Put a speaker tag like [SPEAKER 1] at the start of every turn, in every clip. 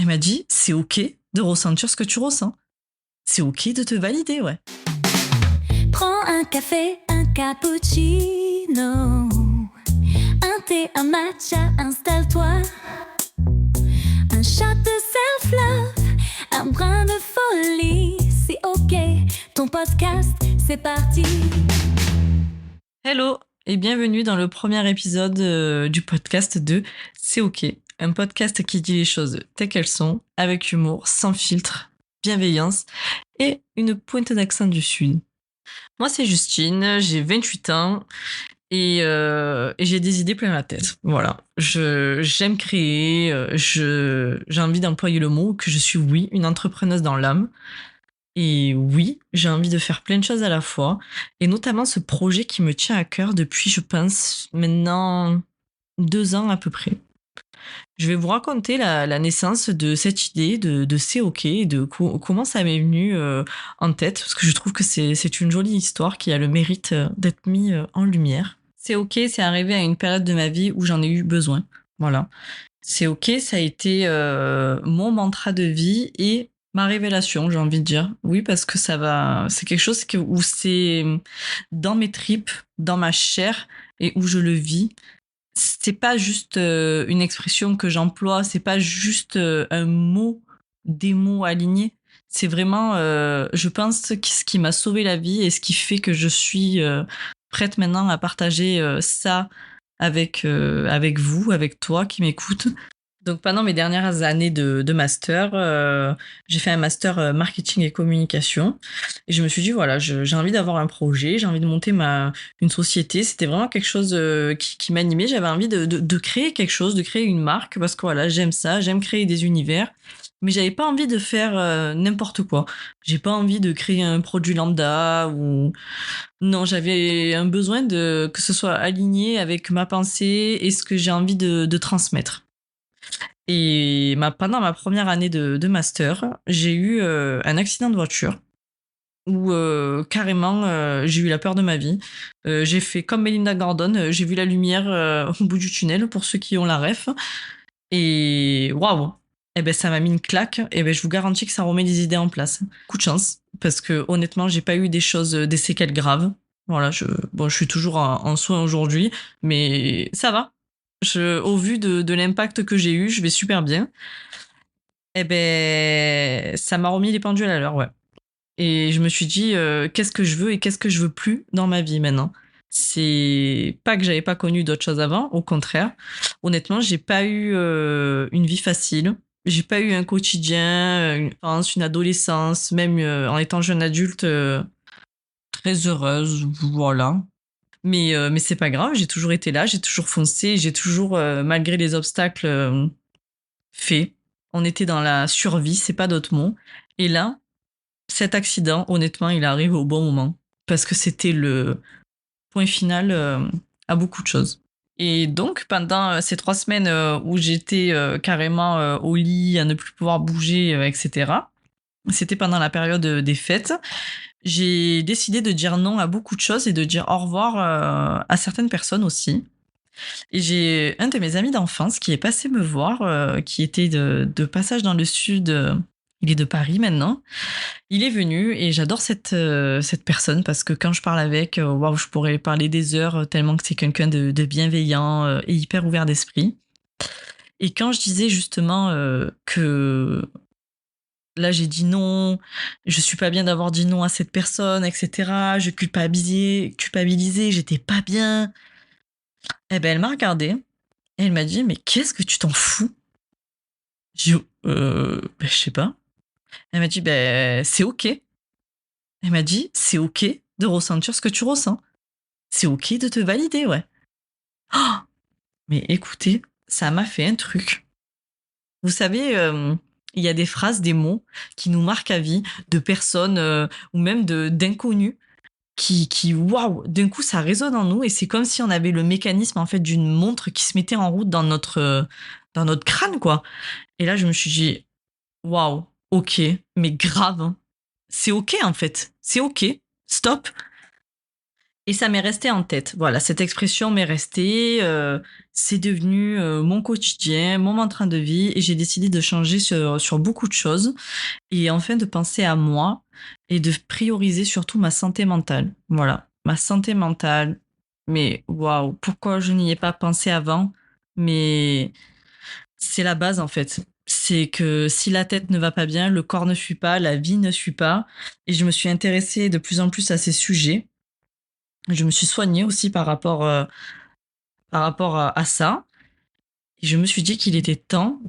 [SPEAKER 1] Elle m'a dit, c'est ok de ressentir ce que tu ressens. C'est ok de te valider, ouais.
[SPEAKER 2] Prends un café, un cappuccino, un thé, un matcha, installe-toi. Un shot de self-love, un brin de folie, c'est ok. Ton podcast, c'est parti.
[SPEAKER 1] Hello et bienvenue dans le premier épisode du podcast de C'est ok. Un podcast qui dit les choses telles qu'elles sont, avec humour, sans filtre, bienveillance et une pointe d'accent du Sud. Moi, c'est Justine, j'ai 28 ans et j'ai des idées plein la tête. Voilà. J'aime créer, j'ai envie d'employer le mot que je suis, oui, une entrepreneuse dans l'âme. Et oui, j'ai envie de faire plein de choses à la fois. Et notamment ce projet qui me tient à cœur depuis, je pense, maintenant 2 ans à peu près. Je vais vous raconter la naissance de cette idée de C'est OK, et de comment ça m'est venu en tête, parce que je trouve que c'est une jolie histoire qui a le mérite d'être mis en lumière. C'est OK, c'est arrivé à une période de ma vie où j'en ai eu besoin. Voilà. C'est OK, ça a été mon mantra de vie et ma révélation, j'ai envie de dire. Oui, parce que c'est quelque chose où c'est dans mes tripes, dans ma chair et où je le vis. C'est pas juste une expression que j'emploie, c'est pas juste un mot, des mots alignés. C'est vraiment, je pense, ce qui m'a sauvé la vie et ce qui fait que je suis prête maintenant à partager ça avec vous, avec toi qui m'écoute. Donc pendant mes dernières années de master, j'ai fait un master marketing et communication. Et je me suis dit, voilà, j'ai envie d'avoir un projet, j'ai envie de monter une société. C'était vraiment quelque chose qui m'animait. J'avais envie de créer quelque chose, de créer une marque, parce que voilà, j'aime ça, j'aime créer des univers. Mais j'avais pas envie de faire n'importe quoi. J'ai pas envie de créer un produit lambda ou... Non, j'avais un besoin que ce soit aligné avec ma pensée et ce que j'ai envie de transmettre. Et pendant ma première année de master, j'ai eu un accident de voiture où carrément j'ai eu la peur de ma vie. J'ai fait comme Melinda Gordon, j'ai vu la lumière au bout du tunnel pour ceux qui ont la ref. Et waouh! Eh ben ça m'a mis une claque. Et ben je vous garantis que ça remet des idées en place. Coup de chance parce que honnêtement j'ai pas eu des séquelles graves. Voilà, je suis toujours en soins aujourd'hui, mais ça va. Au vu de l'impact que j'ai eu, je vais super bien. Eh ben, ça m'a remis les pendules à l'heure, ouais. Et je me suis dit, qu'est-ce que je veux et qu'est-ce que je veux plus dans ma vie maintenant. C'est pas que j'avais pas connu d'autres choses avant, au contraire. Honnêtement, j'ai pas eu une vie facile. J'ai pas eu un quotidien, une enfance, une adolescence, même en étant jeune adulte, très heureuse, voilà. Mais c'est pas grave, j'ai toujours été là, j'ai toujours foncé, j'ai toujours, malgré les obstacles, fait. On était dans la survie, c'est pas d'autre mot. Et là, cet accident, honnêtement, il arrive au bon moment. Parce que c'était le point final à beaucoup de choses. Et donc, pendant ces 3 semaines où j'étais carrément au lit, à ne plus pouvoir bouger, etc., c'était pendant la période des fêtes, j'ai décidé de dire non à beaucoup de choses et de dire au revoir à certaines personnes aussi. Et j'ai un de mes amis d'enfance qui est passé me voir, qui était de passage dans le sud. Il est de Paris maintenant. Il est venu et j'adore cette personne parce que quand je parle avec, waouh, je pourrais parler des heures tellement que c'est quelqu'un de bienveillant et hyper ouvert d'esprit. Et quand je disais justement que là j'ai dit non, je suis pas bien d'avoir dit non à cette personne, etc. Je culpabilisais, j'étais pas bien. Eh ben elle m'a regardée et elle m'a dit mais qu'est-ce que tu t'en fous? J'ai dit ben, je sais pas. Elle m'a dit ben c'est ok. Elle m'a dit c'est ok de ressentir ce que tu ressens. C'est ok de te valider, ouais. Oh, mais écoutez, ça m'a fait un truc. Vous savez, il y a des phrases, des mots qui nous marquent à vie, de personnes ou même d'inconnus waouh, d'un coup ça résonne en nous et c'est comme si on avait le mécanisme en fait d'une montre qui se mettait en route dans notre crâne quoi. Et là je me suis dit waouh, ok, mais grave, hein. C'est ok en fait, c'est ok, stop. Et ça m'est resté en tête. Voilà, cette expression m'est restée. C'est devenu mon quotidien, mon mantra de vie, et j'ai décidé de changer sur beaucoup de choses et enfin de penser à moi et de prioriser surtout ma santé mentale. Voilà, ma santé mentale. Mais waouh, pourquoi je n'y ai pas pensé avant? Mais c'est la base en fait. C'est que si la tête ne va pas bien, le corps ne suit pas, la vie ne suit pas. Et je me suis intéressée de plus en plus à ces sujets. Je me suis soignée aussi par rapport à ça. Et je me suis dit qu'il était temps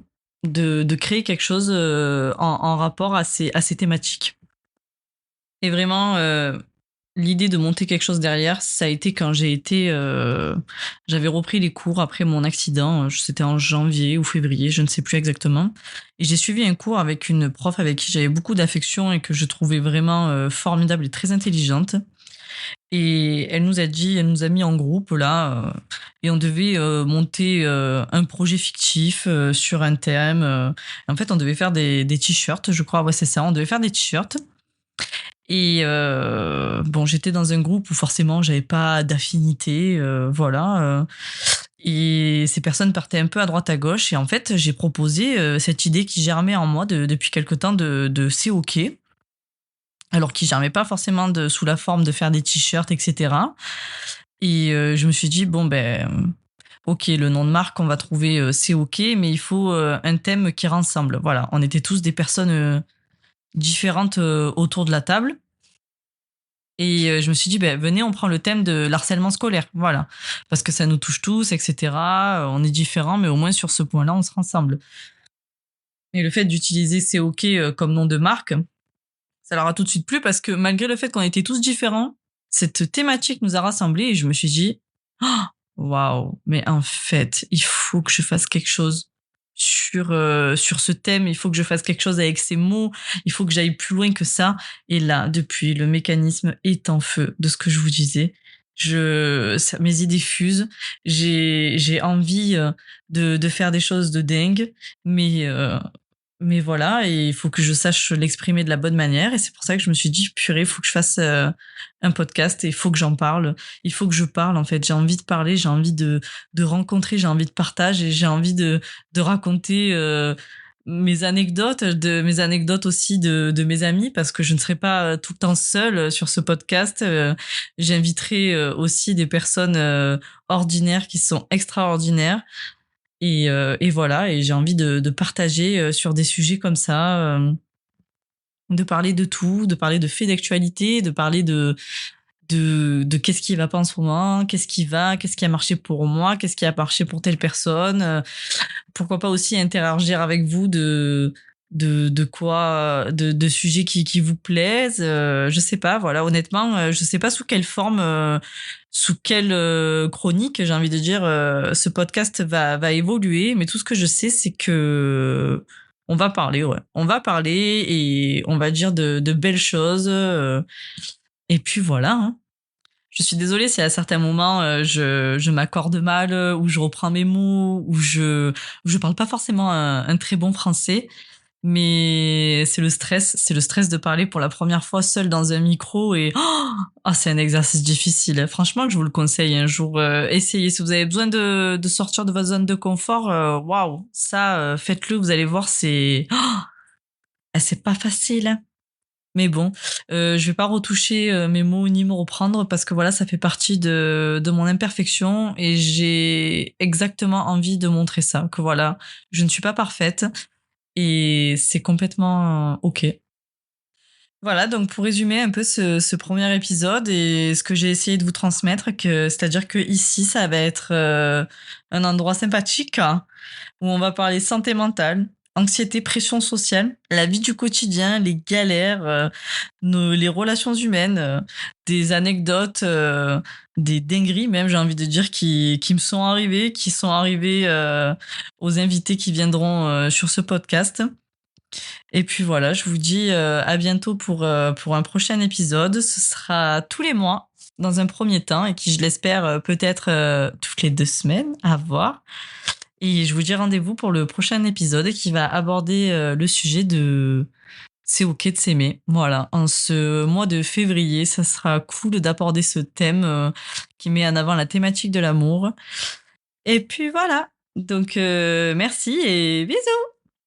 [SPEAKER 1] de créer quelque chose en rapport à ces thématiques. Et vraiment, l'idée de monter quelque chose derrière, ça a été quand j'avais repris les cours après mon accident. C'était en janvier ou février, je ne sais plus exactement. Et j'ai suivi un cours avec une prof avec qui j'avais beaucoup d'affection et que je trouvais vraiment formidable et très intelligente. Et elle nous a mis en groupe là, et on devait monter un projet fictif sur un thème. En fait, on devait faire des t-shirts, je crois. Ouais, c'est ça. On devait faire des t-shirts. Et bon, j'étais dans un groupe où forcément j'avais pas d'affinité, voilà. Et ces personnes partaient un peu à droite à gauche. Et en fait, j'ai proposé cette idée qui germait en moi depuis quelque temps de c'est ok. Alors qui germait pas forcément sous la forme de faire des t-shirts, etc. Et je me suis dit, bon, ben, ok, le nom de marque, on va trouver c'est ok, mais il faut un thème qui rassemble. Voilà, on était tous des personnes différentes autour de la table. Et je me suis dit, ben, venez, on prend le thème de l'harcèlement scolaire. Voilà. Parce que ça nous touche tous, etc. On est différents, mais au moins sur ce point-là, on se rassemble. Et le fait d'utiliser c'est ok comme nom de marque, ça leur a tout de suite plu parce que malgré le fait qu'on était tous différents, cette thématique nous a rassemblés et je me suis dit, oh, waouh, mais en fait, il faut que je fasse quelque chose sur ce thème, il faut que je fasse quelque chose avec ces mots, il faut que j'aille plus loin que ça. Et là, depuis, le mécanisme est en feu de ce que je vous disais. Mes idées fusent, j'ai envie de faire des choses de dingue, mais voilà, et il faut que je sache l'exprimer de la bonne manière. Et c'est pour ça que je me suis dit, purée, il faut que je fasse un podcast et il faut que j'en parle. Il faut que je parle, en fait. J'ai envie de parler, j'ai envie de rencontrer, j'ai envie de partager, et j'ai envie de raconter mes anecdotes aussi de mes amis, parce que je ne serai pas tout le temps seule sur ce podcast. J'inviterai aussi des personnes ordinaires qui sont extraordinaires. Et voilà, et j'ai envie de partager sur des sujets comme ça, de parler de tout, de parler de faits d'actualité, de parler de qu'est-ce qui va pas en ce moment, qu'est-ce qui a marché pour moi, qu'est-ce qui a marché pour telle personne. Pourquoi pas aussi interagir avec vous de sujets qui vous plaisent. Je sais pas, voilà, honnêtement, je sais pas sous quelle forme, sous quelle chronique, j'ai envie de dire, ce podcast va évoluer, mais tout ce que je sais, c'est que on va parler, ouais. On va parler et on va dire de belles choses. Et puis voilà, hein. Je suis désolée si à certains moments je m'accorde mal, ou je reprends mes mots, ou je parle pas forcément un très bon français, mais c'est le stress de parler pour la première fois seul dans un micro et c'est un exercice difficile. Franchement, je vous le conseille un jour, essayez si vous avez besoin de sortir de votre zone de confort. Waouh, ça faites-le, vous allez voir, c'est pas facile, hein. Mais bon, je vais pas retoucher mes mots ni me reprendre parce que voilà, ça fait partie de mon imperfection et j'ai exactement envie de montrer ça, que voilà, je ne suis pas parfaite et c'est complètement ok. Voilà, donc pour résumer un peu ce premier épisode et ce que j'ai essayé de vous transmettre, c'est-à-dire que ici, ça va être un endroit sympathique, hein, où on va parler santé mentale, anxiété, pression sociale, la vie du quotidien, les galères, les relations humaines, des anecdotes, des dingueries même, j'ai envie de dire, qui me sont arrivées, qui sont arrivées aux invités qui viendront sur ce podcast. Et puis voilà, je vous dis à bientôt pour un prochain épisode. Ce sera tous les mois dans un premier temps et qui, je l'espère, peut-être toutes les 2 semaines, à voir. Et je vous dis rendez-vous pour le prochain épisode qui va aborder le sujet c'est ok de s'aimer. Voilà, en ce mois de février, ça sera cool d'aborder ce thème qui met en avant la thématique de l'amour. Et puis voilà. Donc merci et bisous.